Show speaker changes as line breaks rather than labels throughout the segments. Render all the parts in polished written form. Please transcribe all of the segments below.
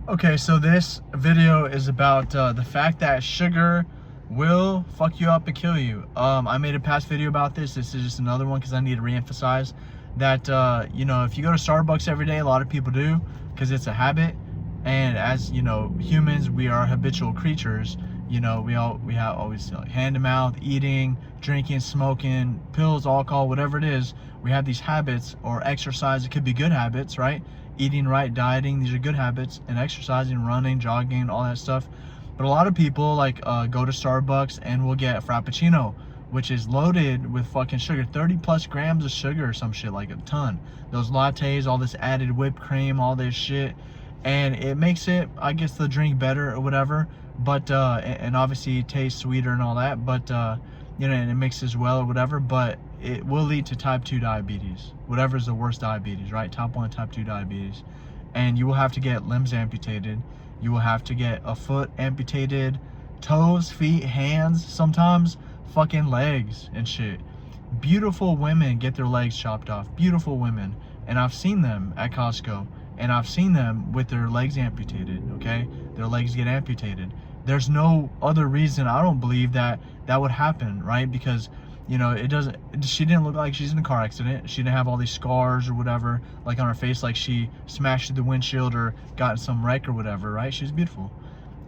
Okay, so this video is about the fact that sugar will fuck you up and kill you. I made a past video about this. This is just another one because I need to re-emphasize that, you know, if you go to Starbucks every day, a lot of people do because it's a habit. And as, you know, humans, we are habitual creatures. You know, we have always like hand to mouth, eating, drinking, smoking, pills, alcohol, whatever it is. We have these habits, or exercise. It could be good habits, right? Eating right, dieting, these are good habits, and exercising, running, jogging, all that stuff. But a lot of people like go to Starbucks and will get a Frappuccino, which is loaded with fucking sugar, 30 plus grams of sugar or some shit, like a ton. Those lattes, all this added whipped cream, all this shit. And it makes it, I guess, the drink better or whatever. But, and obviously it tastes sweeter and all that, but, you know, and it mixes well or whatever, but it will lead to type 2 diabetes, whatever is the worst diabetes, right? Type 1, type 2 diabetes. And you will have to get limbs amputated. You will have to get a foot amputated, toes, feet, hands, sometimes fucking legs and shit. Beautiful women get their legs chopped off, beautiful women. And I've seen them at Costco, and I've seen them with their legs amputated, okay? Their legs get amputated. There's no other reason, I don't believe, that would happen, right? Because, you know, she didn't look like she's in a car accident. She didn't have all these scars or whatever, like on her face, like she smashed the windshield or got in some wreck or whatever, right? She's beautiful.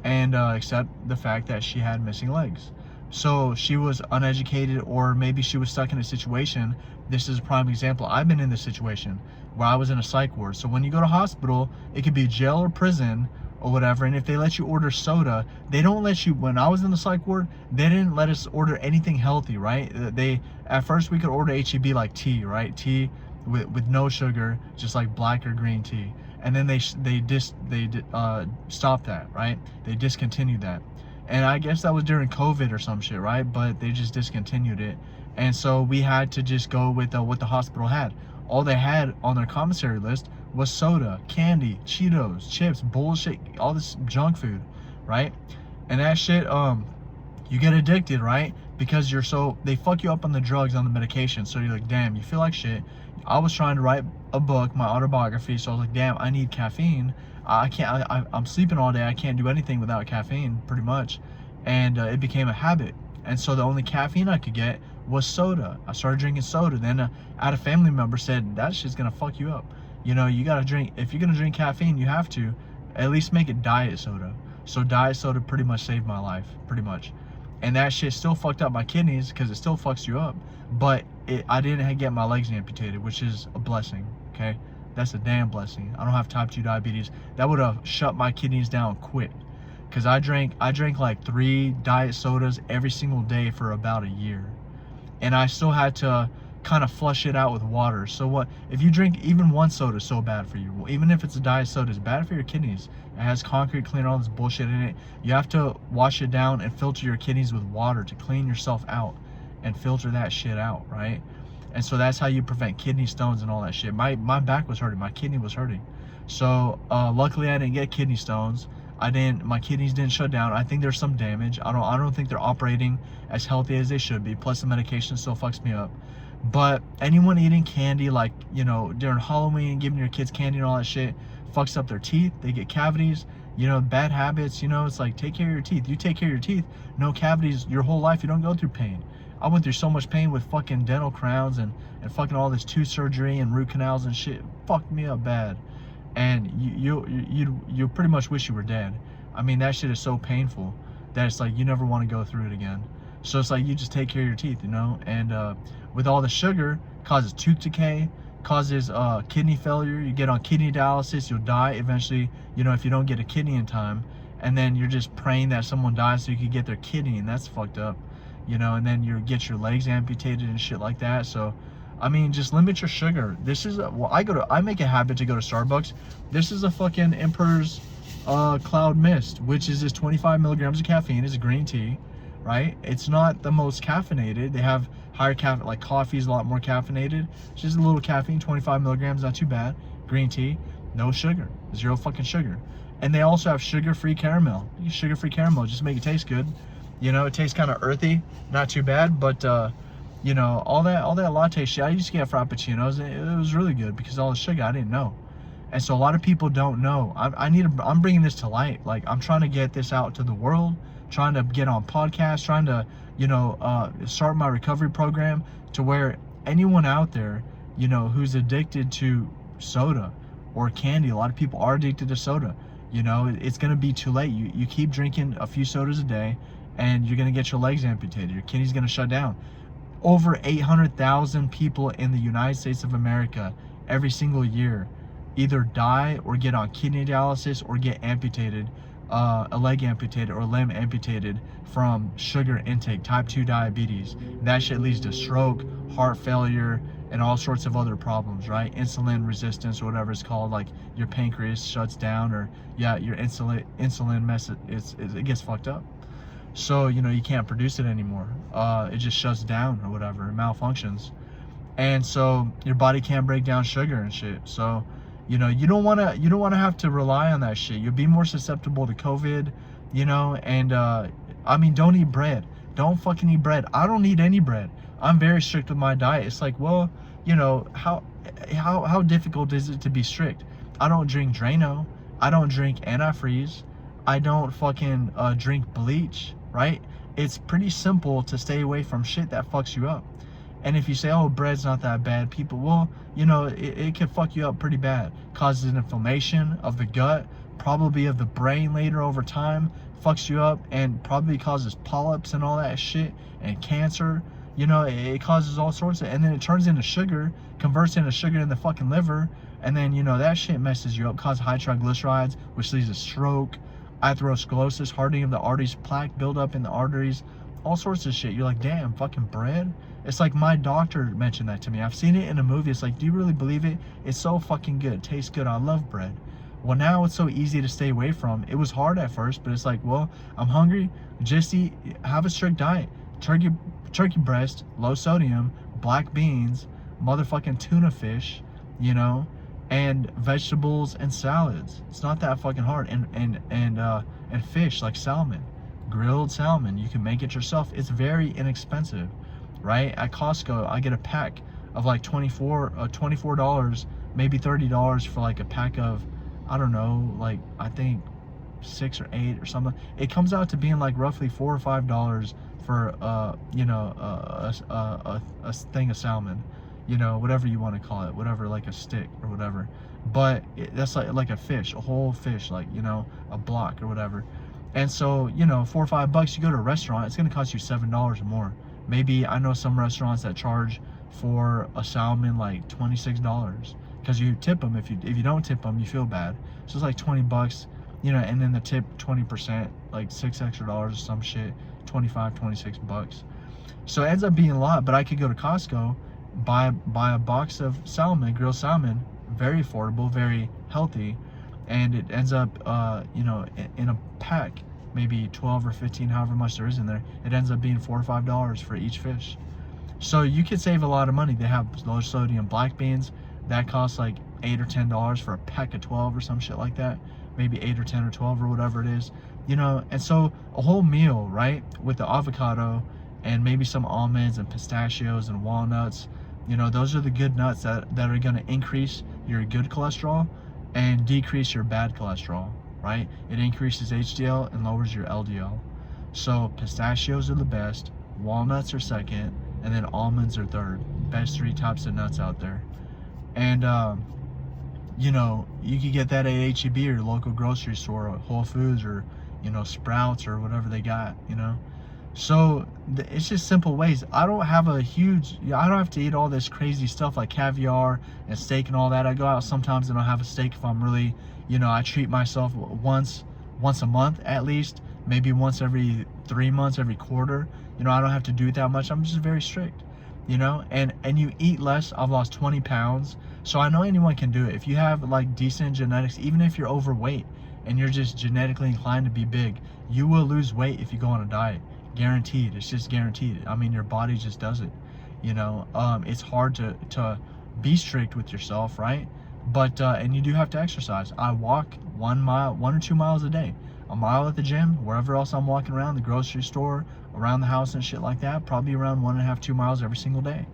And except the fact that she had missing legs. So she was uneducated, or maybe she was stuck in a situation. This is a prime example. I've been in this situation where I was in a psych ward. So when you go to hospital, it could be jail or prison or whatever, and if they let you order soda, they don't let you. When I was in the psych ward, they didn't let us order anything healthy, right? They, at first we could order HEB, like tea, right? Tea with no sugar, just like black or green tea. And then they stopped that, right? They discontinued that. And I guess that was during COVID or some shit, right? But they just discontinued it. And so we had to just go with what the hospital had. All they had on their commissary list was soda, candy, Cheetos, chips, bullshit, all this junk food, right? And that shit, you get addicted, right? Because they fuck you up on the drugs, on the medication. So you're like, damn, you feel like shit. I was trying to write a book, my autobiography. So I was like, damn, I need caffeine. I'm sleeping all day. I can't do anything without caffeine, pretty much. And it became a habit. And so the only caffeine I could get was soda. I started drinking soda. Then I had a family member said, that shit's gonna fuck you up. You know, you gotta drink, if you're gonna drink caffeine, you have to at least make it diet soda. So diet soda pretty much saved my life, pretty much. And that shit still fucked up my kidneys because it still fucks you up. But I didn't get my legs amputated, which is a blessing, okay? That's a damn blessing. I don't have type 2 diabetes. That would have shut my kidneys down quick. Because I drank like 3 diet sodas every single day for about a year. And I still had to kind of flush it out with water. So what, if you drink even one soda, is so bad for you. Well, even if it's a diet soda, it's bad for your kidneys. It has concrete cleaner, all this bullshit in it. You have to wash it down and filter your kidneys with water to clean yourself out and filter that shit out, right? And so that's how you prevent kidney stones and all that shit. My back was hurting, my kidney was hurting. So luckily I didn't get kidney stones. My kidneys didn't shut down. I think there's some damage. I don't think they're operating as healthy as they should be. Plus the medication still fucks me up. But anyone eating candy, like, you know, during Halloween, giving your kids candy and all that shit, fucks up their teeth. They get cavities, you know, bad habits. You know, it's like, take care of your teeth. You take care of your teeth, no cavities your whole life. You don't go through pain. I went through so much pain with fucking dental crowns and fucking all this tooth surgery and root canals and shit. It fucked me up bad. And you pretty much wish you were dead. I mean, that shit is so painful that it's like you never want to go through it again. So it's like you just take care of your teeth, you know. And with all the sugar, causes tooth decay, causes kidney failure. You get on kidney dialysis, you'll die eventually, you know, if you don't get a kidney in time. And then you're just praying that someone dies so you can get their kidney, and that's fucked up, you know. And then you get your legs amputated and shit like that. So I mean, just limit your sugar. This is I make a habit to go to Starbucks. This is a fucking Emperor's Cloud Mist, which is 25 milligrams of caffeine. It's a green tea, right? It's not the most caffeinated. They have higher caffeine, like coffee is a lot more caffeinated. It's just a little caffeine, 25 milligrams, not too bad. Green tea, no sugar, 0 fucking sugar. And they also have sugar-free caramel. Sugar-free caramel, just make it taste good. You know, it tastes kind of earthy, not too bad, but you know, all that latte shit. I used to get Frappuccinos, and it was really good because all the sugar I didn't know. And so a lot of people don't know. I'm bringing this to light. Like, I'm trying to get this out to the world, trying to get on podcasts, trying to, start my recovery program to where anyone out there, who's addicted to soda or candy. A lot of people are addicted to soda. It's going to be too late. You keep drinking a few sodas a day and you're going to get your legs amputated. Your kidney's going to shut down. Over 800,000 people in the United States of America every single year either die or get on kidney dialysis or get amputated, a leg amputated or limb amputated from sugar intake, type 2 diabetes. That shit leads to stroke, heart failure, and all sorts of other problems, right? Insulin resistance or whatever it's called, like your pancreas shuts down, or your insulin mess, it gets fucked up. So, you can't produce it anymore. It just shuts down or whatever, it malfunctions. And so your body can't break down sugar and shit. So, you don't want to have to rely on that shit. You'll be more susceptible to COVID, and don't eat bread. Don't fucking eat bread. I don't eat any bread. I'm very strict with my diet. It's like, well, how difficult is it to be strict? I don't drink Drano. I don't drink antifreeze. I don't fucking drink bleach, right? It's pretty simple to stay away from shit that fucks you up. And if you say, oh, bread's not that bad, people, well, it can fuck you up pretty bad. Causes an inflammation of the gut, probably of the brain later over time, fucks you up, and probably causes polyps and all that shit, and cancer. It causes all sorts of, and then it turns into sugar, converts into sugar in the fucking liver, and then, that shit messes you up, causes high triglycerides, which leads to stroke, atherosclerosis, hardening of the arteries, plaque buildup in the arteries, all sorts of shit. You're like, damn, fucking bread? It's like my doctor mentioned that to me. I've seen it in a movie. It's like, do you really believe it? It's so fucking good. It tastes good. I love bread. Well, now it's so easy to stay away from. It was hard at first, but it's like, well, I'm hungry. Just have a strict diet. Turkey breast, low sodium, black beans, motherfucking tuna fish, and vegetables and salads. It's not that fucking hard. And fish like salmon, grilled salmon. You can make it yourself. It's very inexpensive, right? At Costco, I get a pack of like $24, maybe $30 for like a pack of, I don't know, like I think 6 or 8 or something. It comes out to being like roughly $4 or $5 for a thing of salmon, whatever you want to call it, whatever, like a stick or whatever. But that's like a fish, a whole fish, like, a block or whatever. And so, $4 or $5, you go to a restaurant, it's going to cost you $7 or more. Maybe I know some restaurants that charge for a salmon like $26 because you tip them. If you don't tip them, you feel bad. So it's like $20, and then the tip 20%, like $6 extra or some shit, $26. So it ends up being a lot. But I could go to Costco, buy a box of salmon, grilled salmon, very affordable, very healthy, and it ends up in a pack, maybe 12 or 15, however much there is in there, it ends up being $4 or $5 for each fish. So you could save a lot of money. They have low sodium black beans that costs like $8 or $10 for a pack of 12 or some shit like that, maybe 8 or 10 or 12 or whatever it is, and so a whole meal, right, with the avocado and maybe some almonds and pistachios and walnuts, those are the good nuts that are going to increase your good cholesterol and decrease your bad cholesterol, right? It increases HDL and lowers your LDL. So pistachios are the best, walnuts are second, and then almonds are third. Best 3 types of nuts out there. And you could get that at HEB or your local grocery store, or Whole Foods, or Sprouts, or whatever they got. So it's just simple ways. I don't have to eat all this crazy stuff like caviar and steak and all that. I go out sometimes and I'll have a steak if I'm really, I treat myself once a month at least, maybe once every 3 months, every quarter. I don't have to do it that much. I'm just very strict, and you eat less. I've lost 20 pounds. So I know anyone can do it. If you have like decent genetics, even if you're overweight and you're just genetically inclined to be big, you will lose weight if you go on a diet. Guaranteed. It's just guaranteed. I mean, your body just does it. It's hard to be strict with yourself, right? But and you do have to exercise. I walk 1 or 2 miles a day. A mile at the gym, wherever else I'm walking around, the grocery store, around the house and shit like that, probably around 1.5 to 2 miles every single day.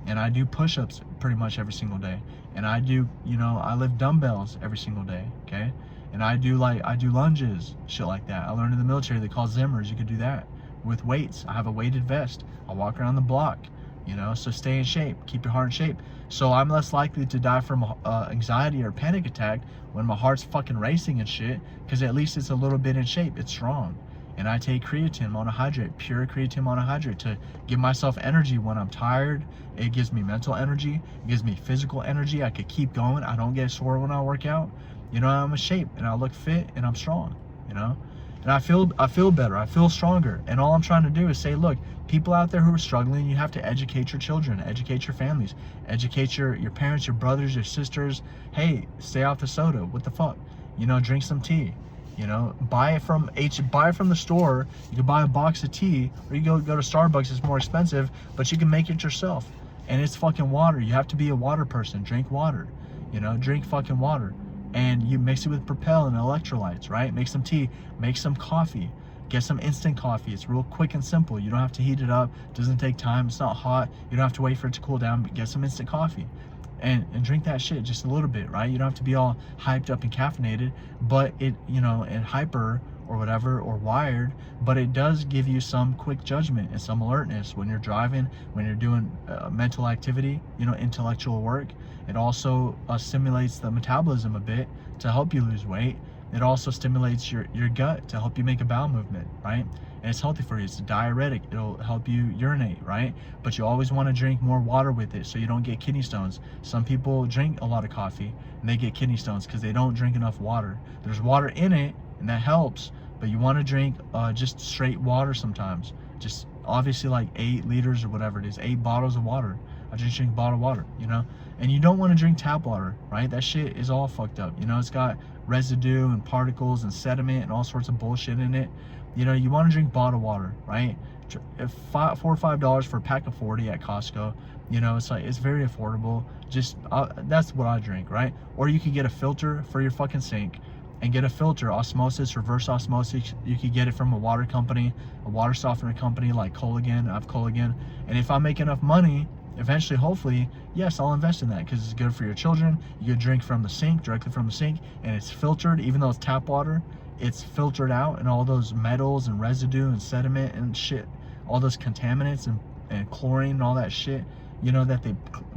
And I do push-ups pretty much every single day. And I do, I lift dumbbells every single day, okay? And I do lunges, shit like that. I learned in the military, they call Zimmers, you could do that with weights. I have a weighted vest. I walk around the block, so stay in shape, keep your heart in shape. So I'm less likely to die from anxiety or panic attack when my heart's fucking racing and shit, because at least it's a little bit in shape, it's strong. And I take creatine monohydrate, pure creatine monohydrate, to give myself energy when I'm tired. It gives me mental energy, it gives me physical energy. I could keep going. I don't get sore when I work out. I'm in shape and I look fit and I'm strong, and I feel better, I feel stronger. And all I'm trying to do is say, look, people out there who are struggling, you have to educate your children, educate your families, educate your parents, your brothers, your sisters. Hey, stay off the soda. What the fuck? Drink some tea. Buy it from the store. You can buy a box of tea, or you go to Starbucks. It's more expensive, but you can make it yourself. And it's fucking water. You have to be a water person. Drink water. Drink fucking water. And you mix it with Propel and electrolytes, right? Make some tea, make some coffee, get some instant coffee. It's real quick and simple. You don't have to heat it up. It doesn't take time. It's not hot. You don't have to wait for it to cool down, but get some instant coffee and drink that shit just a little bit, right? You don't have to be all hyped up and caffeinated, but it, and hyper or whatever, or wired, but it does give you some quick judgment and some alertness when you're driving, when you're doing mental activity, intellectual work. It also stimulates the metabolism a bit to help you lose weight. It also stimulates your gut to help you make a bowel movement, right? And it's healthy for you. It's a diuretic. It'll help you urinate, right? But you always want to drink more water with it so you don't get kidney stones. Some people drink a lot of coffee and they get kidney stones because they don't drink enough water. There's water in it and that helps, but you want to drink just straight water sometimes. Just obviously like 8 liters or whatever it is, 8 bottles of water. I just drink bottled water, And you don't want to drink tap water, right? That shit is all fucked up. It's got residue and particles and sediment and all sorts of bullshit in it. You want to drink bottled water, right? $4 or $5 for a pack of 40 at Costco. It's very affordable. Just that's what I drink, right? Or you could get a filter for your fucking sink and get a filter, osmosis, reverse osmosis. You could get it from a water company, a water softener company like Coligan. I have Coligan. And if I make enough money, eventually, hopefully, yes, I'll invest in that because it's good for your children. You can drink from the sink, directly from the sink, and it's filtered. Even though it's tap water, it's filtered out, and all those metals and residue and sediment and shit, all those contaminants and chlorine and all that shit, that they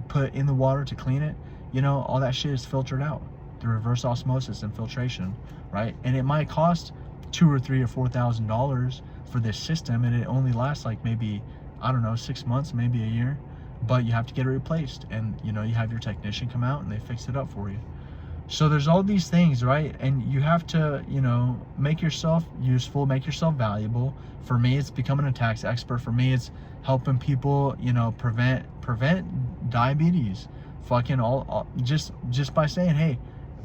put in the water to clean it, all that shit is filtered out through reverse osmosis and filtration, right? And it might cost $2,000 or $3,000 or $4,000 for this system, and it only lasts like maybe, I don't know, 6 months, maybe a year. But you have to get it replaced, and you have your technician come out and they fix it up for you. So there's all these things, right? And you have to, make yourself useful, make yourself valuable. For me, it's becoming a tax expert. For me, it's helping people, prevent diabetes. Fucking all just by saying, hey,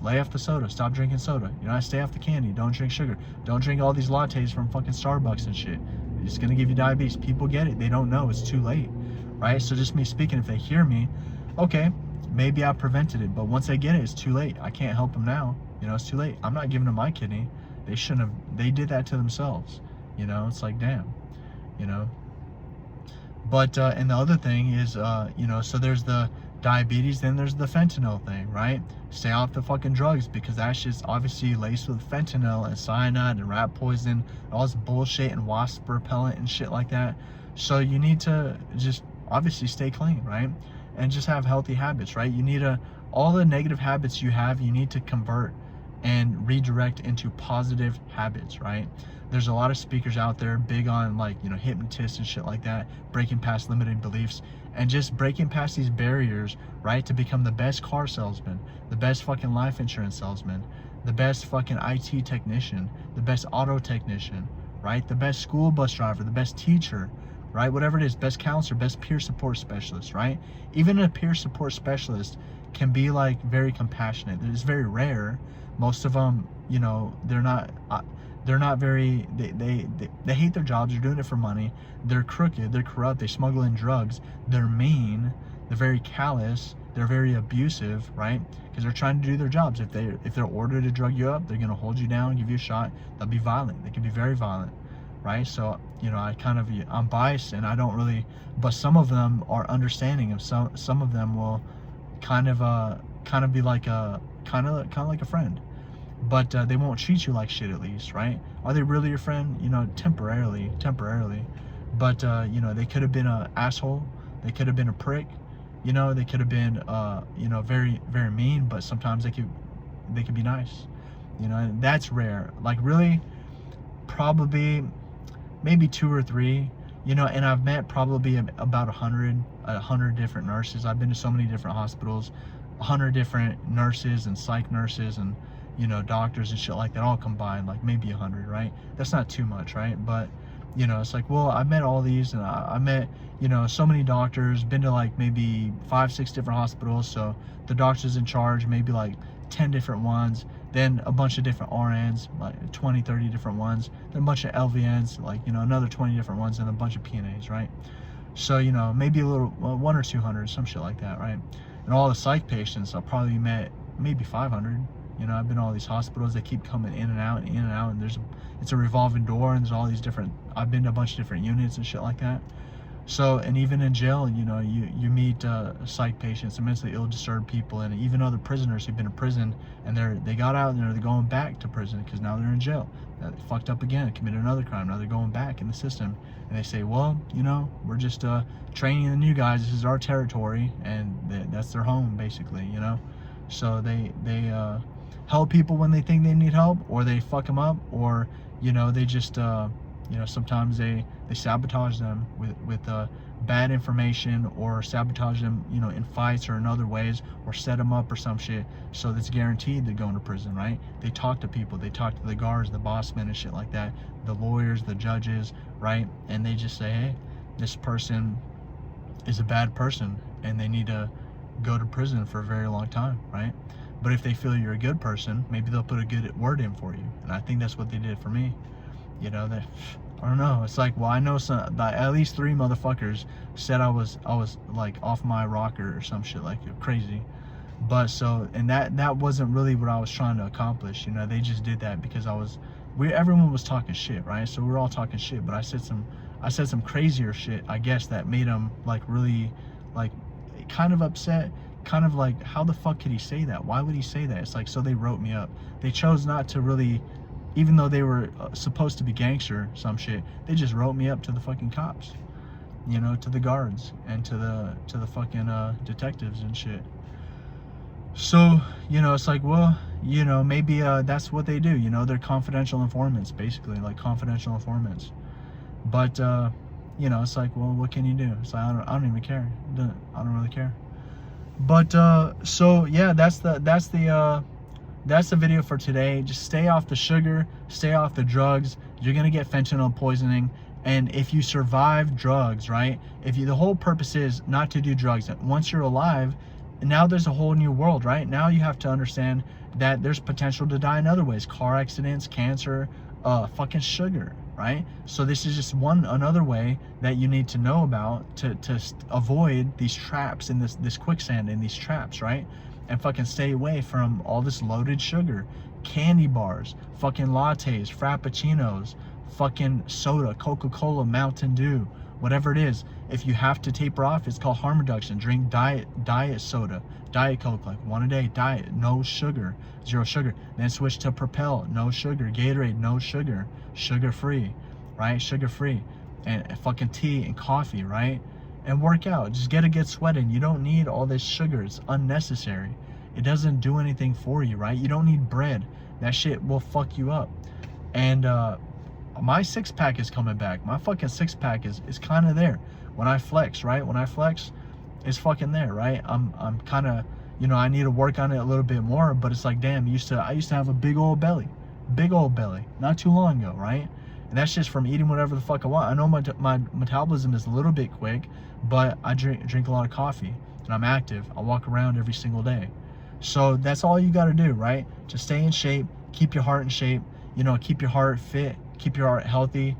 lay off the soda, stop drinking soda. Stay off the candy, don't drink sugar, don't drink all these lattes from fucking Starbucks and shit. It's gonna give you diabetes. People get it, they don't know, it's too late. Right? So just me speaking, if they hear me, okay, maybe I prevented it, but once they get it, it's too late. I can't help them now. It's too late. I'm not giving them my kidney. They shouldn't have. They did that to themselves. It's like, damn. But and the other thing is, so there's the diabetes, then there's the fentanyl thing, right? Stay off the fucking drugs because that's just obviously laced with fentanyl and cyanide and rat poison, all this bullshit and wasp repellent and shit like that. So you need to just obviously stay clean, right? And just have healthy habits, right? You need all the negative habits you have, you need to convert and redirect into positive habits, right? There's a lot of speakers out there big on like, hypnotists and shit like that, breaking past limiting beliefs and just breaking past these barriers, right? To become the best car salesman, the best fucking life insurance salesman, the best fucking IT technician, the best auto technician, right? The best school bus driver, the best teacher, right? Whatever it is, best counselor, best peer support specialist, right? Even a peer support specialist can be like very compassionate. It's very rare. Most of them, they're not very, they hate their jobs. They're doing it for money. They're crooked. They're corrupt. They smuggle in drugs. They're mean. They're very callous. They're very abusive, right? Because they're trying to do their jobs. If they're ordered to drug you up, they're going to hold you down, give you a shot. They'll be violent. They can be very violent. Right? So, I'm biased and I don't really, but some of them are understanding of some of them will, kind of be like a kind of like a friend, but they won't treat you like shit, at least, right? Are they really your friend? You know, temporarily, but you know, they could have been an asshole, they could have been a prick, you know, they could have been you know, very mean, but sometimes they could be nice, you know, and that's rare. Like, really, probably maybe 2 or 3, you know. And I've met probably about 100 different nurses. I've been to so many different hospitals, 100 different nurses and psych nurses and, you know, doctors and shit like that, all combined, like maybe 100, right? That's not too much, right? But, you know, it's like, well, I met all these, and I met, you know, so many doctors, been to like maybe 5-6 different hospitals. So the doctors in charge, maybe like 10 different ones, then a bunch of different RNs, like 20-30 different ones, then a bunch of LVNs, like, you know, another 20 different ones, and a bunch of PNAs, right? So, you know, maybe a little, 100 or 200, some shit like that, right? And all the psych patients, I've probably met maybe 500. You know, I've been to all these hospitals, they keep coming in and out, and it's a revolving door, and there's all these different, I've been to a bunch of different units and shit like that. So, and even in jail, you know, you meet psych patients, mentally ill, disturbed people, and even other prisoners who've been in prison, and they got out, and they're going back to prison because now they're in jail. They fucked up again, committed another crime. Now they're going back in the system, and they say, well, you know, we're just training the new guys. This is our territory, and that's their home, basically, you know. So they help people when they think they need help, or they fuck them up, or, you know, they just you know, sometimes they sabotage them with bad information, or sabotage them, you know, in fights or in other ways, or set them up or some shit, so that's guaranteed they're going to prison, right? They talk to people, they talk to the guards, the boss men and shit like that, the lawyers, the judges, right? And they just say, hey, this person is a bad person and they need to go to prison for a very long time, right? But if they feel you're a good person, maybe they'll put a good word in for you. And I think that's what they did for me. You know, I don't know. It's like, well, I know at least 3 motherfuckers said I was like off my rocker or some shit, like crazy. But so, and that wasn't really what I was trying to accomplish. You know, they just did that because everyone was talking shit, right? So we were all talking shit, but I said some crazier shit, I guess, that made them like really, like, kind of upset. Kind of like, how the fuck could he say that? Why would he say that? It's like, so they wrote me up. They chose not to really, even though they were supposed to be gangster, some shit, they just wrote me up to the fucking cops, you know, to the guards and to the fucking detectives and shit. So, you know, it's like, well, you know, maybe that's what they do, you know, they're confidential informants, basically, like confidential informants. But you know, it's like, well, what can you do? It's like, I don't even care. I don't really care. But so yeah, that's the video for today. Just stay off the sugar, stay off the drugs. You're gonna get fentanyl poisoning, and if you survive drugs, right? The whole purpose is not to do drugs. Once you're alive, now there's a whole new world, right? Now you have to understand that there's potential to die in other ways: car accidents, cancer, fucking sugar, right? So this is just another way that you need to know about to avoid these traps in this quicksand, in these traps, right? And fucking stay away from all this loaded sugar, candy bars, fucking lattes, frappuccinos, fucking soda, Coca-Cola, Mountain Dew, whatever it is. If you have to taper off, it's called harm reduction. Drink diet soda, Diet Coke, like 1 a day, diet, no sugar, 0 sugar. Then switch to Propel, no sugar. Gatorade, no sugar, sugar-free, right? Sugar-free. And fucking tea and coffee, right? And work out. Just get a good sweat in. You don't need all this sugar. It's unnecessary. It doesn't do anything for you, right? You don't need bread. That shit will fuck you up. And my 6-pack is coming back. My fucking 6-pack is kind of there. When I flex, right? When I flex, it's fucking there, right? I'm kind of, you know, I need to work on it a little bit more, but it's like, damn, I used to have a big old belly, not too long ago, right? And that's just from eating whatever the fuck I want. I know my metabolism is a little bit quick, but I drink a lot of coffee, and I'm active. I walk around every single day. So that's all you got to do, right? Just stay in shape, keep your heart in shape, you know, keep your heart fit, keep your heart healthy.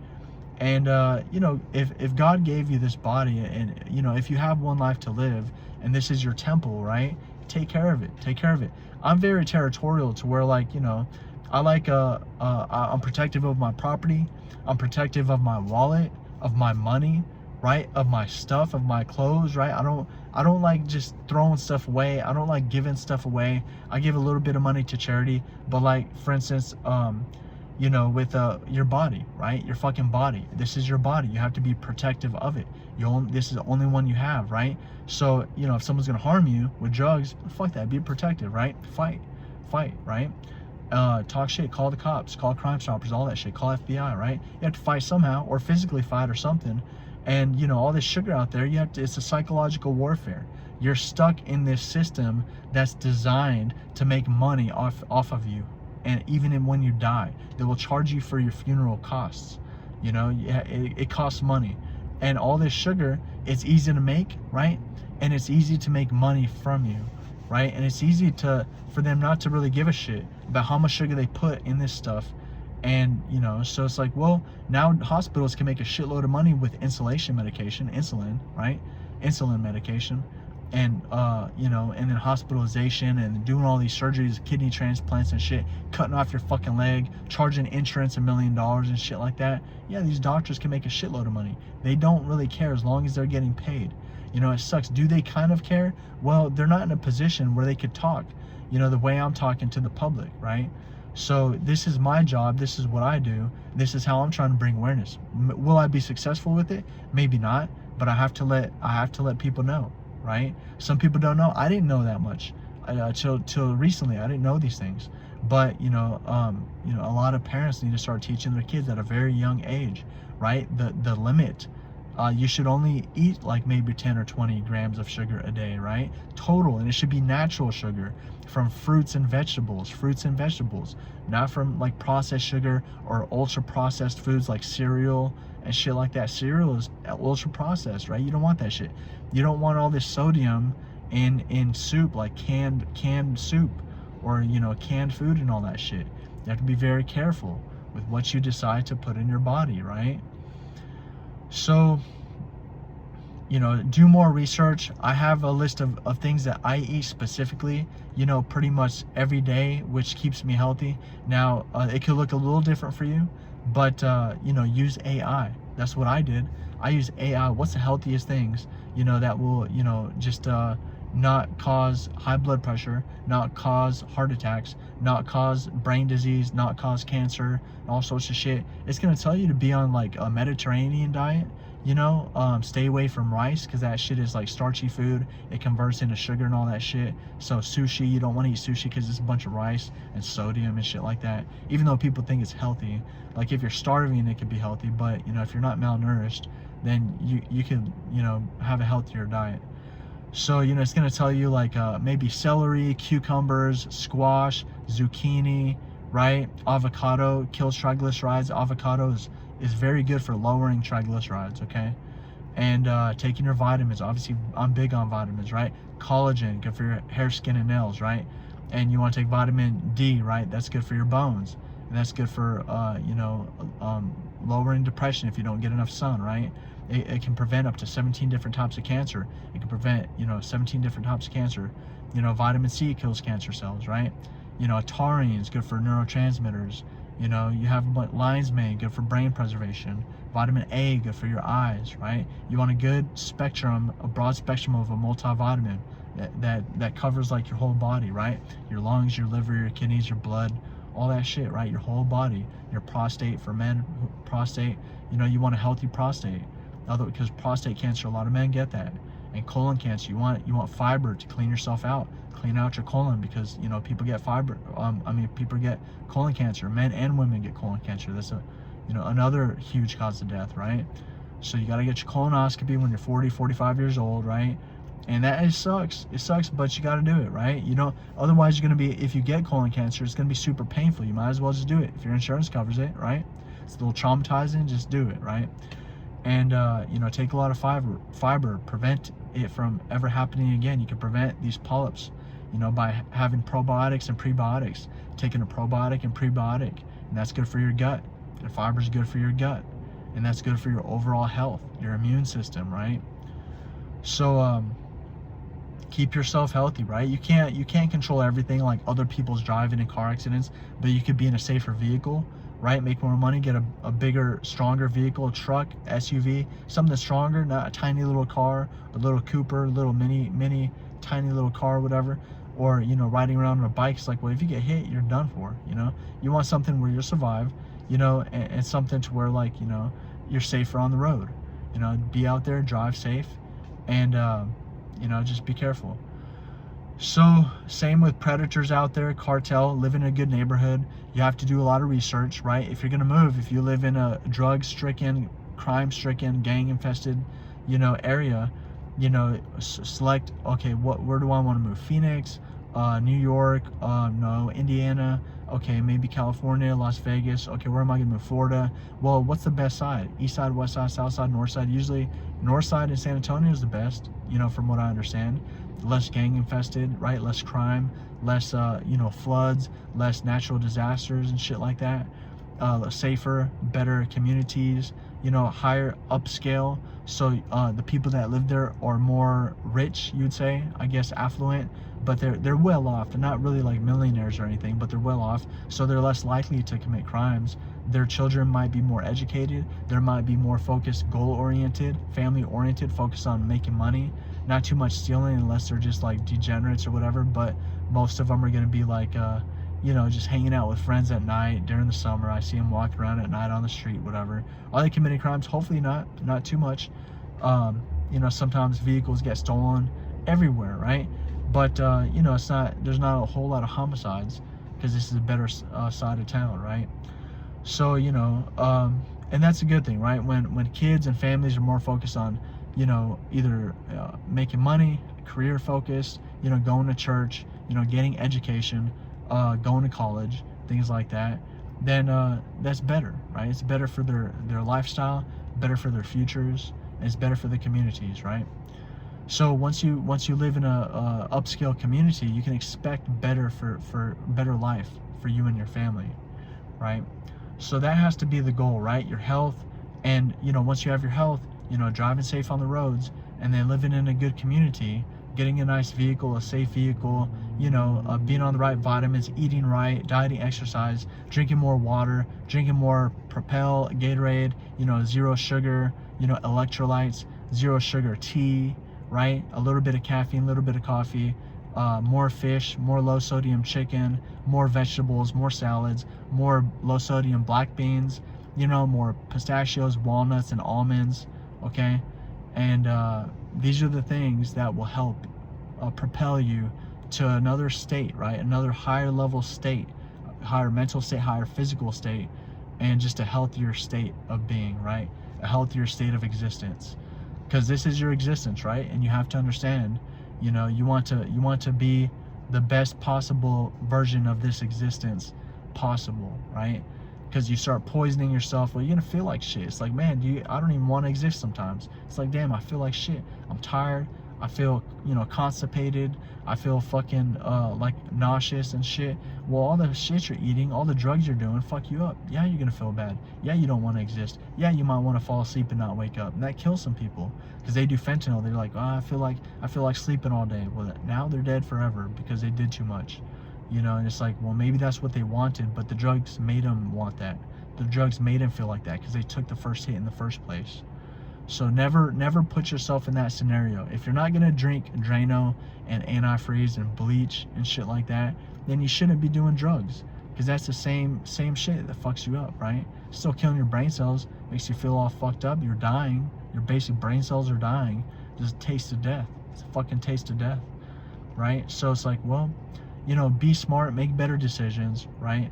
And you know, if God gave you this body, and you know, if you have one life to live, and this is your temple, right? Take care of it. I'm very territorial, to where, like, you know, I like I'm protective of my property, I'm protective of my wallet, of my money, right, of my stuff, of my clothes, right? I don't like just throwing stuff away. I don't like giving stuff away. I give a little bit of money to charity, but like, for instance, you know, with your body, right? Your fucking body. This is your body. You have to be protective of it. This is the only one you have, right? So, you know, if someone's gonna harm you with drugs, fuck that. Be protective, right? Fight, right? Talk shit, call the cops, call Crime Stoppers, all that shit, call FBI, right? You have to fight somehow, or physically fight or something. And you know, all this sugar out there, it's a psychological warfare. You're stuck in this system that's designed to make money off of you. And even when you die, they will charge you for your funeral costs. You know, it costs money. And all this sugar, it's easy to make, right? And it's easy to make money from you, right? And it's easy for them not to really give a shit about how much sugar they put in this stuff. And, you know, so it's like, well, now hospitals can make a shitload of money with insulation medication, insulin, right? Insulin medication. And, you know, and then hospitalization and doing all these surgeries, kidney transplants and shit, cutting off your fucking leg, charging insurance $1 million and shit like that. Yeah, these doctors can make a shitload of money. They don't really care as long as they're getting paid. You know, it sucks. Do they kind of care? Well, they're not in a position where they could talk, you know, the way I'm talking to the public, right? So this is my job. This is what I do. This is how I'm trying to bring awareness. Will I be successful with it? Maybe not, but I have to let people know, right? Some people don't know. I didn't know that much till recently. I didn't know these things, but you know, a lot of parents need to start teaching their kids at a very young age, right? The limit. You should only eat like maybe 10 or 20 grams of sugar a day, right? Total, and it should be natural sugar from fruits and vegetables, not from like processed sugar or ultra processed foods like cereal and shit like that. Cereal is ultra processed, right? You don't want that shit. You don't want all this sodium in soup, like canned soup, or, you know, canned food and all that shit. You have to be very careful with what you decide to put in your body, right? So, you know, do more research. I have a list of things that I eat specifically, you know, pretty much every day, which keeps me healthy. Now, it could look a little different for you, but, you know, use AI. That's what I did. I use AI. What's the healthiest things, you know, that will, you know, just not cause high blood pressure, not cause heart attacks, not cause brain disease, not cause cancer, all sorts of shit. It's going to tell you to be on like a Mediterranean diet, you know, stay away from rice, because that shit is like starchy food. It converts into sugar and all that shit. So sushi, you don't want to eat sushi because it's a bunch of rice and sodium and shit like that. Even though people think it's healthy, like if you're starving, it could be healthy, but you know, if you're not malnourished, then you can, you know, have a healthier diet. So, you know, it's going to tell you like maybe celery, cucumbers, squash, zucchini, right? Avocado kills triglycerides. Avocado is very good for lowering triglycerides, okay? And taking your vitamins. Obviously, I'm big on vitamins, right? Collagen, good for your hair, skin, and nails, right? And you want to take vitamin D, right? That's good for your bones. And that's good for, you know, lowering depression if you don't get enough sun, right? It can prevent up to 17 different types of cancer. It can prevent, you know, 17 different types of cancer. You know, vitamin C kills cancer cells, right? You know, taurine is good for neurotransmitters. You know, you have lion's mane, good for brain preservation. Vitamin A, good for your eyes, right? You want a good spectrum, a broad spectrum of a multivitamin that covers like your whole body, right? Your lungs, your liver, your kidneys, your blood, all that shit, right? Your whole body. Your prostate, for men, prostate, you know, you want a healthy prostate. Because prostate cancer, a lot of men get that. And colon cancer, you want fiber to clean yourself out, clean out your colon, because, you know, people get fiber. People get colon cancer. Men and women get colon cancer. That's another huge cause of death, right? So you got to get your colonoscopy when you're 40, 45 years old, right? And it sucks. It sucks, but you got to do it, right? You know, otherwise you're going to be, if you get colon cancer, it's going to be super painful. You might as well just do it if your insurance covers it, right? It's a little traumatizing, just do it, right? And, you know, take a lot of fiber, prevent it from ever happening again. You can prevent these polyps, you know, by having probiotics and prebiotics, taking a probiotic and prebiotic, and that's good for your gut. And fiber is good for your gut, and that's good for your overall health, your immune system, right? So, keep yourself healthy, right? You can't control everything like other people's driving in car accidents, but you could be in a safer vehicle. right? Make more money, get a bigger, stronger vehicle, truck, SUV, something that's stronger, not a tiny little car, a little Cooper, little mini, tiny little car, whatever. Or, you know, riding around on a bike. It's like, well, if you get hit, you're done for, you know? You want something where you'll survive, you know, and something to where, like, you know, you're safer on the road. You know, be out there, drive safe, and, you know, just be careful. So, same with predators out there, cartel, live in a good neighborhood. You have to do a lot of research, right? If you're going to move, if you live in a drug-stricken, crime-stricken, gang-infested, you know, area, you know, select, okay, where do I want to move? Phoenix, New York, no, Indiana, okay, maybe California, Las Vegas, okay, where am I going to move? Florida. Well, what's the best side? East side, west side, south side, north side? Usually, north side in San Antonio is the best, you know, from what I understand. Less gang infested, right? Less crime, less, you know, floods, less natural disasters and shit like that. Safer, better communities, you know, higher upscale. So the people that live there are more rich, you'd say, I guess, affluent, but they're well off. They're not really like millionaires or anything, but they're well off, so they're less likely to commit crimes. Their children might be more educated. There might be more focused, goal-oriented, family-oriented, focused on making money. Not too much stealing unless they're just like degenerates or whatever, but most of them are going to be like, you know, just hanging out with friends at night during the summer. I see them walking around at night on the street, whatever. Are they committing crimes? Hopefully not too much. You know, sometimes vehicles get stolen everywhere, right? But, you know, there's not a whole lot of homicides because this is a better side of town, right? So, you know, and that's a good thing, right? When kids and families are more focused on, you know, either making money, career focused, you know, going to church, you know, getting education, going to college, things like that, then that's better, right? It's better for their lifestyle, better for their futures, and it's better for the communities, right? So once you live in a upscale community, you can expect better for better life for you and your family, right? So that has to be the goal, right? Your health, and, you know, once you have your health, you know, driving safe on the roads, and then living in a good community, getting a nice vehicle, a safe vehicle, you know, being on the right vitamins, eating right, dieting, exercise, drinking more water, drinking more Propel, Gatorade, you know, zero sugar, you know, electrolytes, zero sugar tea, right? A little bit of caffeine, a little bit of coffee, more fish, more low sodium chicken, more vegetables, more salads, more low sodium black beans, you know, more pistachios, walnuts, and almonds, okay? And these are the things that will help propel you to another state, right? Another higher level state, higher mental state, higher physical state, and just a healthier state of being, right? A healthier state of existence. Because this is your existence, right? And you have to understand, you know, you want to be the best possible version of this existence possible, right? Because you start poisoning yourself, well, you're gonna feel like shit. It's like, man, I don't even want to exist sometimes. It's like, damn, I feel like shit. I'm tired. I feel, you know, constipated. I feel fucking like nauseous and shit. Well, all the shit you're eating, all the drugs you're doing, fuck you up. Yeah, you're gonna feel bad. Yeah, you don't want to exist. Yeah, you might want to fall asleep and not wake up. And that kills some people because they do fentanyl. They're like, oh, I feel like sleeping all day. Well, now they're dead forever because they did too much. You know, and it's like, well, maybe that's what they wanted, but the drugs made them want that. The drugs made them feel like that because they took the first hit in the first place. So never put yourself in that scenario. If you're not gonna drink Drano and antifreeze and bleach and shit like that, then you shouldn't be doing drugs, because that's the same shit that fucks you up, right? Still killing your brain cells, makes you feel all fucked up. You're dying. Your basic brain cells are dying. Just a taste of death. It's a fucking taste of death, right? So it's like, well, you know, be smart, make better decisions, right?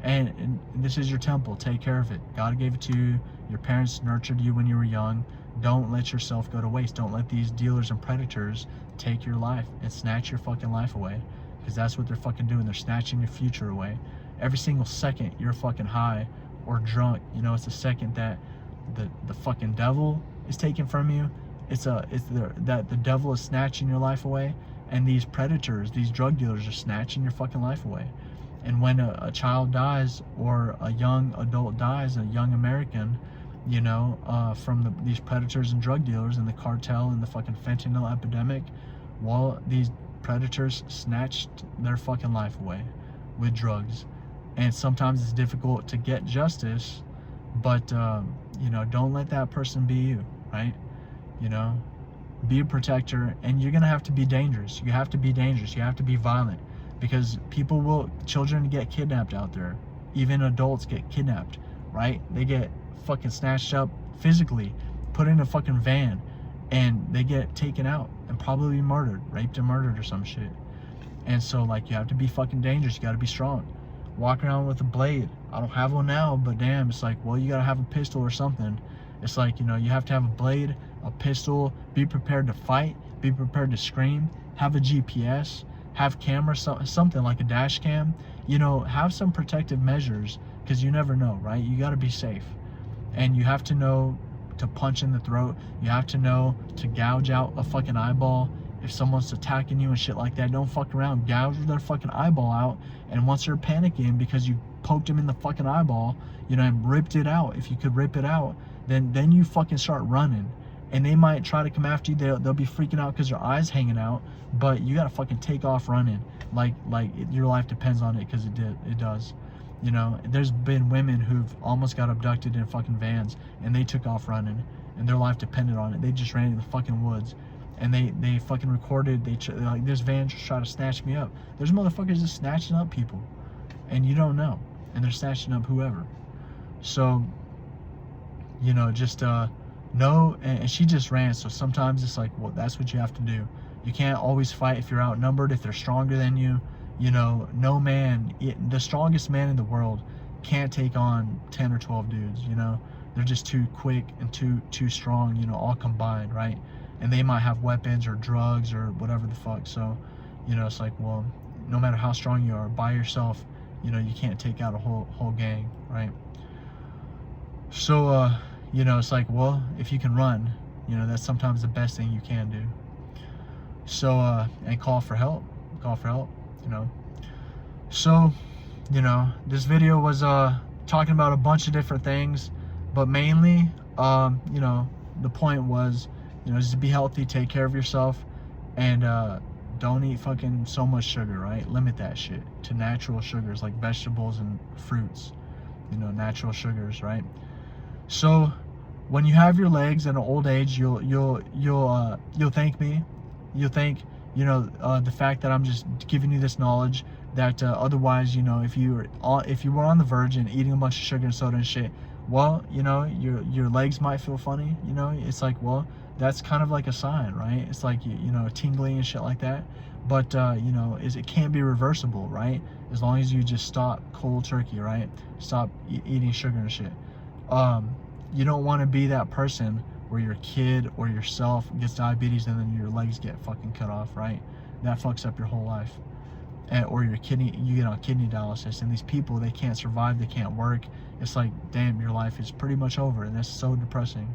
And this is your temple. Take care of it. God gave it to you. Your parents nurtured you when you were young. Don't let yourself go to waste. Don't let these dealers and predators take your life and snatch your fucking life away, because that's what they're fucking doing. They're snatching your future away. Every single second you're fucking high or drunk, you know, it's the second that the fucking devil is taken from you. That the devil is snatching your life away, and these predators, these drug dealers, are snatching your fucking life away. And when a child dies, or a young adult dies, a young American, you know, from these predators and drug dealers and the cartel and the fucking fentanyl epidemic, well, these predators snatched their fucking life away with drugs. and sometimes it's difficult to get justice, but you know, don't let that person be you, right? You know, be a protector, and you're gonna have to be dangerous. You have to be dangerous. You have to be violent, because children get kidnapped out there. Even adults get kidnapped, right? They get fucking snatched up physically, put in a fucking van, and they get taken out and probably murdered, raped and murdered or some shit. And so, like, you have to be fucking dangerous. You gotta be strong. Walk around with a blade. I don't have one now, but damn, it's like, well, you gotta have a pistol or something. It's like, you know, you have to have a blade, a pistol, be prepared to fight, be prepared to scream, have a GPS, have camera, something like a dash cam, you know, have some protective measures, because you never know, right? You gotta be safe. And you have to know to punch in the throat. You have to know to gouge out a fucking eyeball. If someone's attacking you and shit like that, don't fuck around. Gouge their fucking eyeball out. And once they're panicking because you poked them in the fucking eyeball, you know, and ripped it out, if you could rip it out, then you fucking start running. And they might try to come after you. They'll be freaking out because their eyes hanging out, but you gotta fucking take off running. Like your life depends on it, because it does. You know, there's been women who've almost got abducted in fucking vans, and they took off running, and their life depended on it. They just ran in the fucking woods, and they fucking recorded. Like, this van just tried to snatch me up. There's motherfuckers just snatching up people, and you don't know, and they're snatching up whoever. So, you know, just know. And she just ran. So sometimes it's like, well, that's what you have to do. You can't always fight if you're outnumbered, if they're stronger than you. You know, no man, the strongest man in the world can't take on 10 or 12 dudes, you know. They're just too quick and too strong, you know, all combined, right? And they might have weapons or drugs or whatever the fuck. So, you know, it's like, well, no matter how strong you are, by yourself, you know, you can't take out a whole gang, right? So, you know, it's like, well, if you can run, you know, that's sometimes the best thing you can do. So, and call for help, you know. So, you know, this video was talking about a bunch of different things, but mainly, you know, the point was, you know, just to be healthy, take care of yourself, and don't eat fucking so much sugar, right? Limit that shit to natural sugars like vegetables and fruits, you know, natural sugars, right? So when you have your legs at an old age, you'll thank me. You'll thank, you know, the fact that I'm just giving you this knowledge, that otherwise, you know, if you were on the verge and eating a bunch of sugar and soda and shit, well, you know, your legs might feel funny, you know. It's like, well, that's kind of like a sign, right? It's like, you know, tingling and shit like that. But you know, it can't be reversible, right? As long as you just stop cold turkey, right? Stop eating sugar and shit. You don't want to be that person where your kid or yourself gets diabetes and then your legs get fucking cut off, right? That fucks up your whole life. Or you get on kidney dialysis, and these people, they can't survive, they can't work. It's like, damn, your life is pretty much over, and that's so depressing.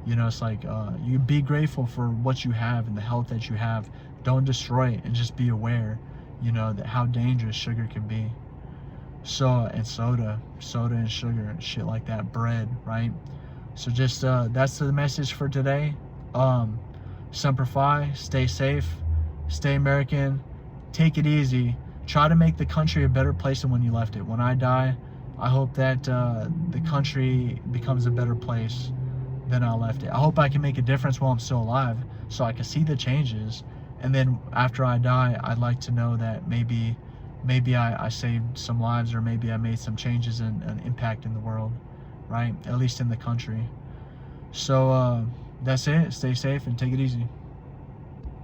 You know, it's like, you be grateful for what you have and the health that you have. Don't destroy it, and just be aware, you know, that how dangerous sugar can be. So, and soda and sugar and shit like that, bread, right? So just, that's the message for today. Semper Fi, stay safe, stay American, take it easy, try to make the country a better place than when you left it. When I die, I hope that the country becomes a better place than I left it. I hope I can make a difference while I'm still alive, so I can see the changes. And then after I die, I'd like to know that maybe I saved some lives, or maybe I made some changes and an impact in the world, right? At least in the country. So that's it. Stay safe and take it easy.